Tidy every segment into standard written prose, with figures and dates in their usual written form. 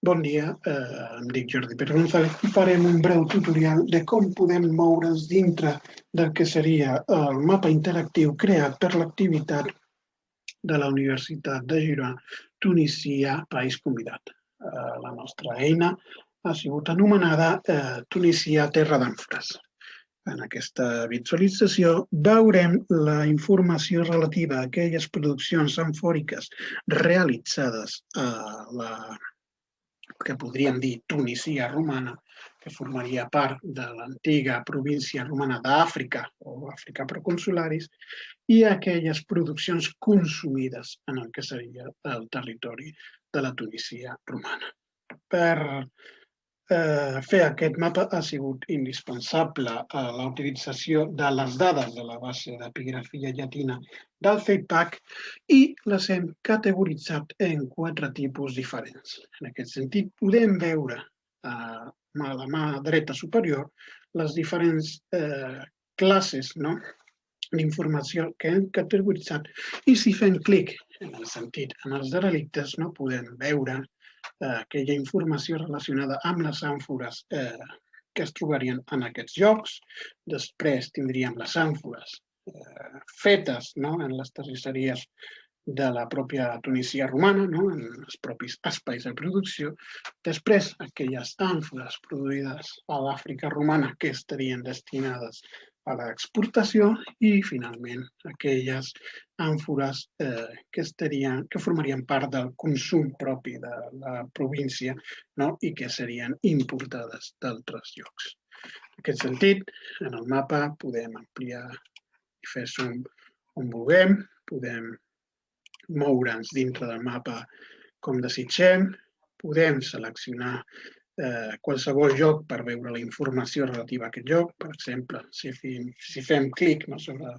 Bon dia, em dic Jordi Pere González i farem un breu tutorial de com podem moure'ns dintre del que seria el mapa interactiu creat per l'activitat de la Universitat de Girona, Tunisia, País Convidat. La nostra eina ha sigut anomenada Tunisia Terra d'Àmfores. En aquesta visualització veurem la informació relativa a aquelles produccions amfòriques realitzades a la que podríem dir Tunisia romana, que formaria part de l'antiga província romana d'Àfrica o Àfrica Proconsularis, i aquelles produccions consumides en el que seria el territori de la Tunisia romana. Per fer aquest mapa ha sigut indispensable la utilització de les dades de la base d'epigrafia llatina del FEIPAC i les hem categoritzat en 4 tipus diferents. En aquest sentit, podem veure a la mà dreta superior les diferents classes d'informació que hem categoritzat i si fem clic en el sentit en els derelictes podem veure aquella informació relacionada amb les àmfores que es trobarien en aquests llocs. Després tindríem les àmfores fetes en les terrisseries de la pròpia Tunisia romana, en els propis espais de producció. Després, aquelles àmfores produïdes a l'Àfrica romana que estarien destinades a l'exportació i, finalment, aquelles àmfores que formarien part del consum propi de la província i que serien importades d'altres llocs. En aquest sentit, en el mapa podem ampliar i fer zoom on vulguem, podem moure'ns dintre del mapa com desitgem, podem seleccionar qualsevol lloc per veure la informació relativa a aquest lloc. Per exemple, si fem clic sobre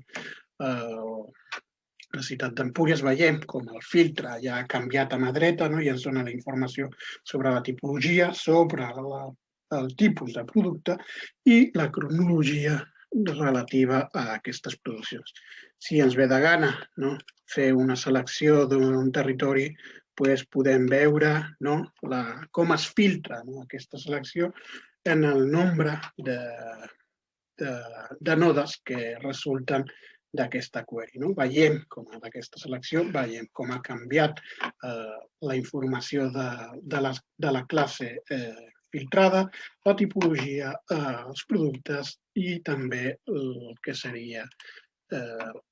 la ciutat d'Empúries, veiem com el filtre ja ha canviat a mà dreta i ens dona la informació sobre la tipologia, sobre el tipus de producte i la cronologia relativa a aquestes produccions. Si ens ve de gana fer una selecció d'un territori, podem veure com es filtra aquesta selecció en el nombre de nodes que resulten d'aquesta query. Veiem com en aquesta selecció com ha canviat la informació de la classe filtrada, la tipologia, els productes i també el que seria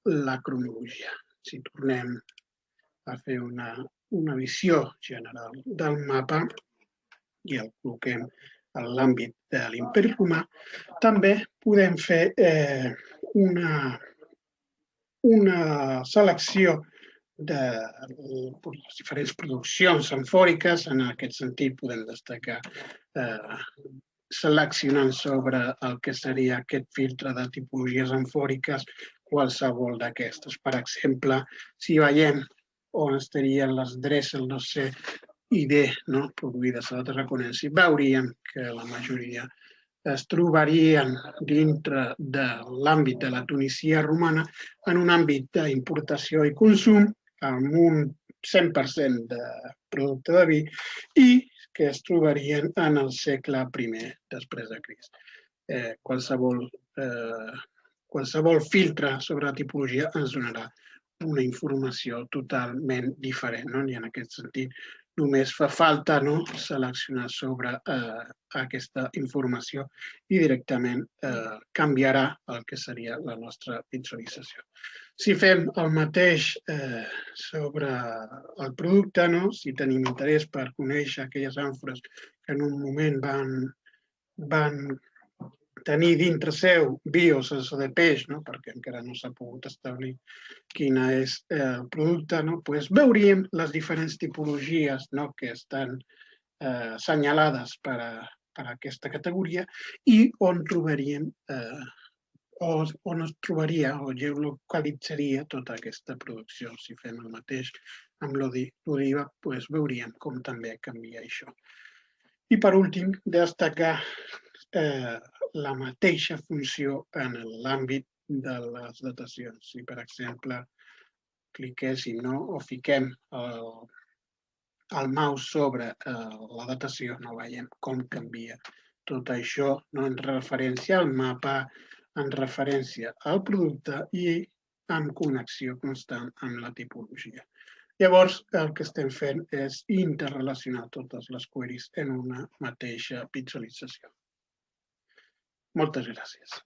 la cronologia. Si tornem a fer una visió general del mapa i el col·loquem en l'àmbit de l'Imperi Romà, també podem fer una selecció de les diferents produccions amfòriques. En aquest sentit, podem destacar seleccionant sobre el que seria aquest filtre de tipologies amfòriques qualsevol d'aquestes. Per exemple, si veiem on estarien les Dressel, ID, produïdes a la Tarraconense, veuríem que la majoria es trobarien dintre de l'àmbit de la Tunisia romana en un àmbit d'importació i consum amb un 100% de producte de vi i que es trobarien en el segle I després de Crist. Qualsevol filtre sobre la tipologia ens donarà una informació totalment diferent. I en aquest sentit només fa falta seleccionar sobre aquesta informació i directament canviarà el que seria la nostra visualització. Si fem el mateix sobre el producte, si tenim interès per conèixer aquelles àmfores que en un moment van tenir dintre seu vi o salsa de peix, perquè encara no s'ha pogut establir quin és el producte, veuríem les diferents tipologies que estan assenyalades per a aquesta categoria i on trobaríem on es trobaria o geolocalitzaria tota aquesta producció. Si fem el mateix amb l'oliva, veuríem com també canvia això. I per últim, destacar la mateixa funció en l'àmbit de les datacions. Si, per exemple, cliquéssim o fiquem el mouse sobre la datació no veiem com canvia tot això, no en referència al mapa, en referència al producte i en connexió constant amb la tipologia. Llavors, el que estem fent és interrelacionar totes les queries en una mateixa visualització. Moltes gràcies.